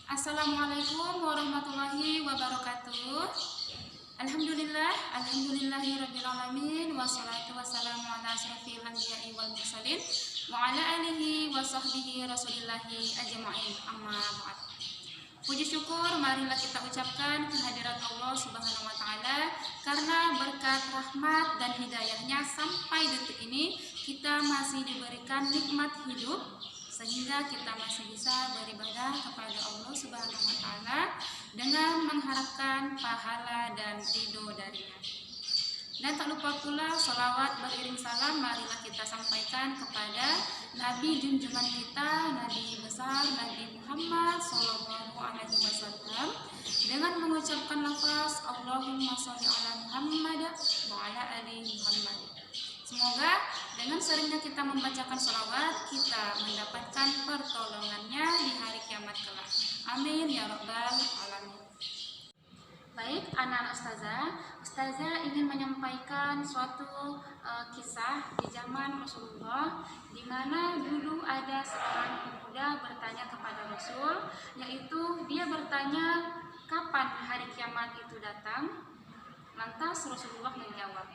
Assalamualaikum warahmatullahi wabarakatuh. Alhamdulillahirabbil alamin wassalatu wassalamu ala asyrofil anbiya'i wal mursalin wa ala alihi wa sahbihi rasulillahi ajma'in. Amma ba'd. Puji syukur marilah kita ucapkan kehadirat Allah Subhanahu wa taala karena berkat rahmat dan hidayahnya sampai detik ini kita masih diberikan nikmat hidup sehingga kita masih bisa beribadah kepada Allah Subhanahu wa taala dengan mengharapkan pahala dan ridho darinya. Dan tak lupa pula salawat beriring salam marilah kita sampaikan kepada Nabi junjungan kita, Nabi besar Nabi Muhammad Sallallahu Alaihi Wasallam dengan mengucapkan lafaz Allahumma sholli ala Muhammad wa ala ali Muhammad. Semoga dengan seringnya kita membacakan salawat kita mendapatkan pertolongannya di hari kiamat kelak. Amin ya rabbal alamin. Baik, anak-anak Ustazah ingin menyampaikan suatu kisah di zaman Rasulullah, di mana dulu ada seorang pemuda bertanya kepada Rasul, yaitu dia bertanya kapan hari kiamat itu datang. Lantas Rasulullah menjawab,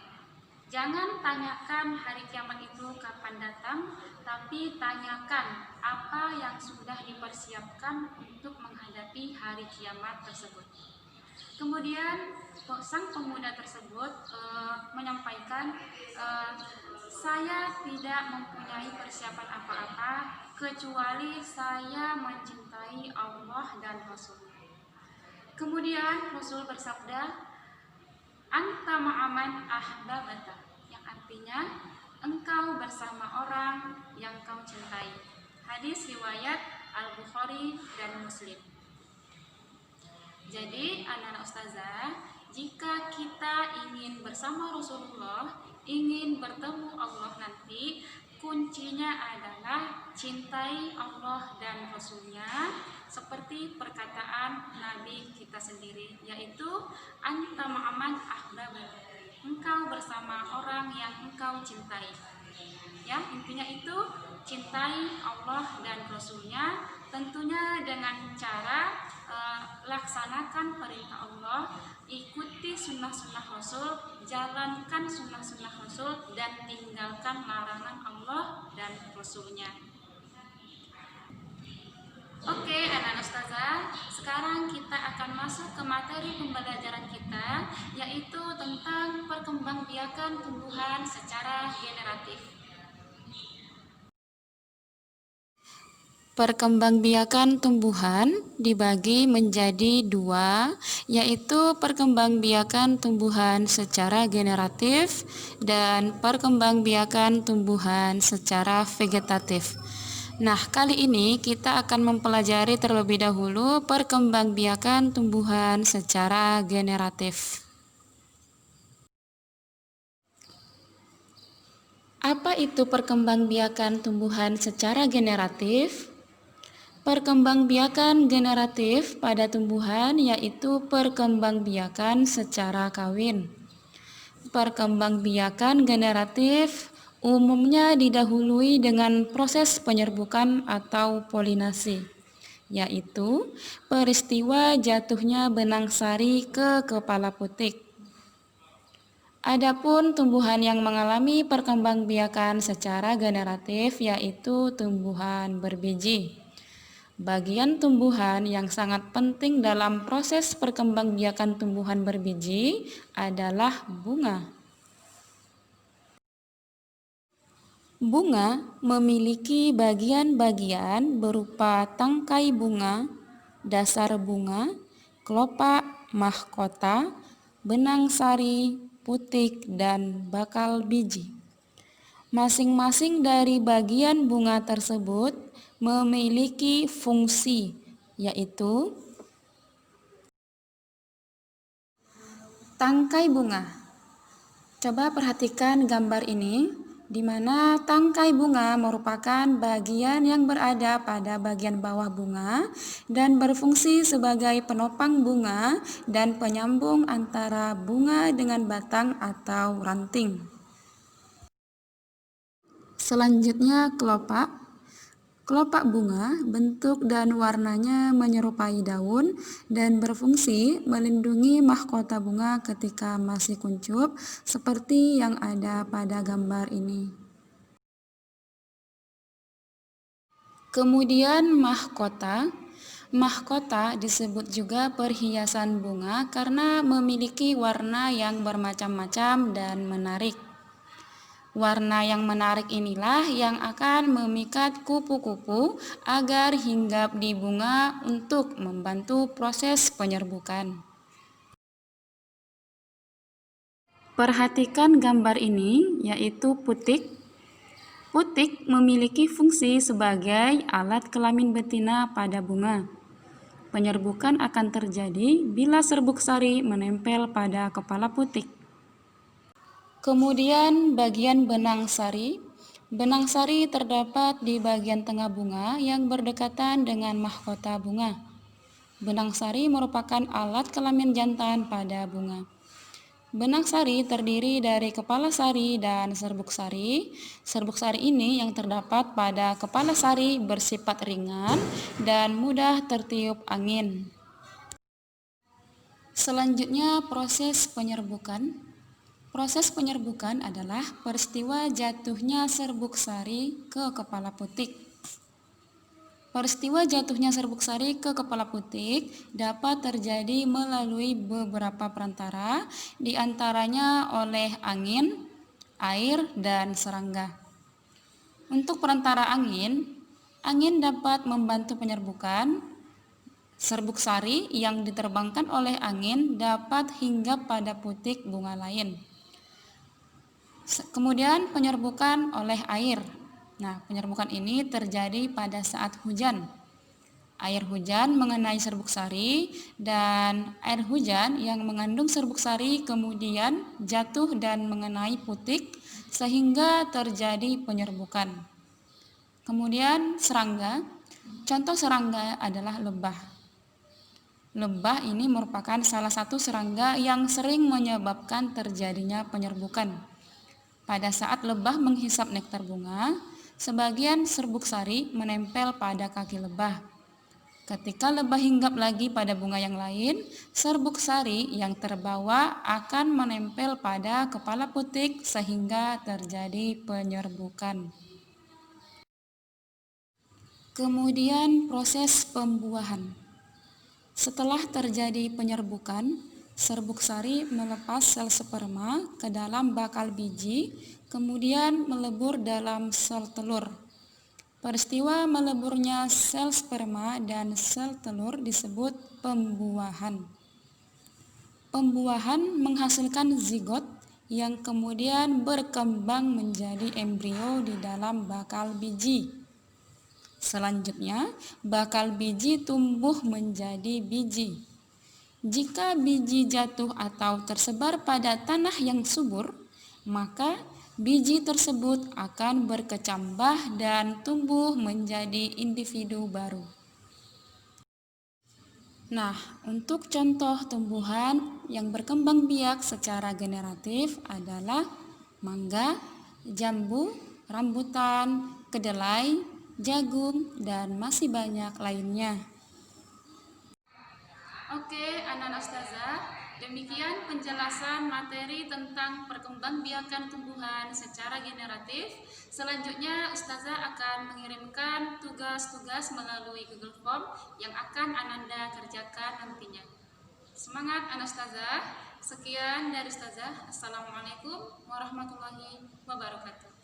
jangan tanyakan hari kiamat itu kapan datang, tapi tanyakan apa yang sudah dipersiapkan untuk menghadapi hari kiamat tersebut. Kemudian sang pemuda tersebut menyampaikan, saya tidak mempunyai persiapan apa-apa kecuali saya mencintai Allah dan Rasul. Kemudian Rasul bersabda, anta ma'aman ahbabata, yang artinya engkau bersama orang yang kau cintai. Hadis riwayat Al-Bukhari dan Muslim. Jadi anak-anak Ustazah, jika kita ingin bersama Rasulullah, ingin bertemu Allah nanti, kuncinya adalah cintai Allah dan Rasulnya, seperti perkataan Nabi kita sendiri, yaitu anta ma'aman ahbabah, engkau bersama orang yang engkau cintai. Ya, intinya itu cintai Allah dan Rasulnya, tentunya dengan cara laksanakan perintah Allah, ikuti sunnah-sunnah Rasul, jalankan sunnah-sunnah Rasul, dan tinggalkan larangan Allah dan Rasulnya. Oke, anak-anak Ustazah, sekarang kita akan masuk ke materi pembelajaran kita, yaitu tentang perkembangbiakan tumbuhan secara generatif. Perkembangbiakan tumbuhan dibagi menjadi dua, yaitu perkembangbiakan tumbuhan secara generatif dan perkembangbiakan tumbuhan secara vegetatif. Nah, kali ini kita akan mempelajari terlebih dahulu perkembangbiakan tumbuhan secara generatif. Apa itu perkembangbiakan tumbuhan secara generatif? Perkembangbiakan generatif pada tumbuhan yaitu perkembangbiakan secara kawin. Perkembangbiakan generatif umumnya didahului dengan proses penyerbukan atau polinasi, yaitu peristiwa jatuhnya benang sari ke kepala putik. Adapun tumbuhan yang mengalami perkembangbiakan secara generatif yaitu tumbuhan berbiji. Bagian tumbuhan yang sangat penting dalam proses perkembangbiakan tumbuhan berbiji adalah bunga. Bunga memiliki bagian-bagian berupa tangkai bunga, dasar bunga, kelopak, mahkota, benang sari, putik, dan bakal biji. Masing-masing dari bagian bunga tersebut memiliki fungsi, yaitu tangkai bunga. Coba perhatikan gambar ini, di mana tangkai bunga merupakan bagian yang berada pada bagian bawah bunga dan berfungsi sebagai penopang bunga dan penyambung antara bunga dengan batang atau ranting. Selanjutnya kelopak. Kelopak bunga, bentuk dan warnanya menyerupai daun dan berfungsi melindungi mahkota bunga ketika masih kuncup, seperti yang ada pada gambar ini. Kemudian mahkota. Mahkota disebut juga perhiasan bunga karena memiliki warna yang bermacam-macam dan menarik. Warna yang menarik inilah yang akan memikat kupu-kupu agar hinggap di bunga untuk membantu proses penyerbukan. Perhatikan gambar ini, yaitu putik. Putik memiliki fungsi sebagai alat kelamin betina pada bunga. Penyerbukan akan terjadi bila serbuk sari menempel pada kepala putik. Kemudian bagian benang sari. Benang sari terdapat di bagian tengah bunga yang berdekatan dengan mahkota bunga. Benang sari merupakan alat kelamin jantan pada bunga. Benang sari terdiri dari kepala sari dan serbuk sari. Serbuk sari ini yang terdapat pada kepala sari bersifat ringan dan mudah tertiup angin. Selanjutnya proses penyerbukan. Proses penyerbukan adalah peristiwa jatuhnya serbuk sari ke kepala putik. Peristiwa jatuhnya serbuk sari ke kepala putik dapat terjadi melalui beberapa perantara, di antaranya oleh angin, air, dan serangga. Untuk perantara angin dapat membantu penyerbukan. Serbuk sari yang diterbangkan oleh angin dapat hinggap pada putik bunga lain. Kemudian penyerbukan oleh air. Nah, penyerbukan ini terjadi pada saat hujan. Air hujan mengenai serbuk sari dan air hujan yang mengandung serbuk sari kemudian jatuh dan mengenai putik sehingga terjadi penyerbukan. Kemudian serangga. Contoh serangga adalah lebah. Lebah ini merupakan salah satu serangga yang sering menyebabkan terjadinya penyerbukan. Pada saat lebah menghisap nektar bunga, sebagian serbuk sari menempel pada kaki lebah. Ketika lebah hinggap lagi pada bunga yang lain, serbuk sari yang terbawa akan menempel pada kepala putik sehingga terjadi penyerbukan. Kemudian proses pembuahan. Setelah terjadi penyerbukan, serbuk sari melepas sel sperma ke dalam bakal biji, kemudian melebur dalam sel telur. Peristiwa meleburnya sel sperma dan sel telur disebut pembuahan. Pembuahan menghasilkan zigot yang kemudian berkembang menjadi embrio di dalam bakal biji. Selanjutnya, bakal biji tumbuh menjadi biji. Jika biji jatuh atau tersebar pada tanah yang subur, maka biji tersebut akan berkecambah dan tumbuh menjadi individu baru. Nah, untuk contoh tumbuhan yang berkembang biak secara generatif adalah mangga, jambu, rambutan, kedelai, jagung, dan masih banyak lainnya. Oke, anak-anak ustazah, demikian penjelasan materi tentang perkembangbiakan tumbuhan secara generatif. Selanjutnya ustazah akan mengirimkan tugas-tugas melalui Google Form yang akan Ananda kerjakan nantinya. Semangat anak ustazah. Sekian dari ustazah. Assalamualaikum warahmatullahi wabarakatuh.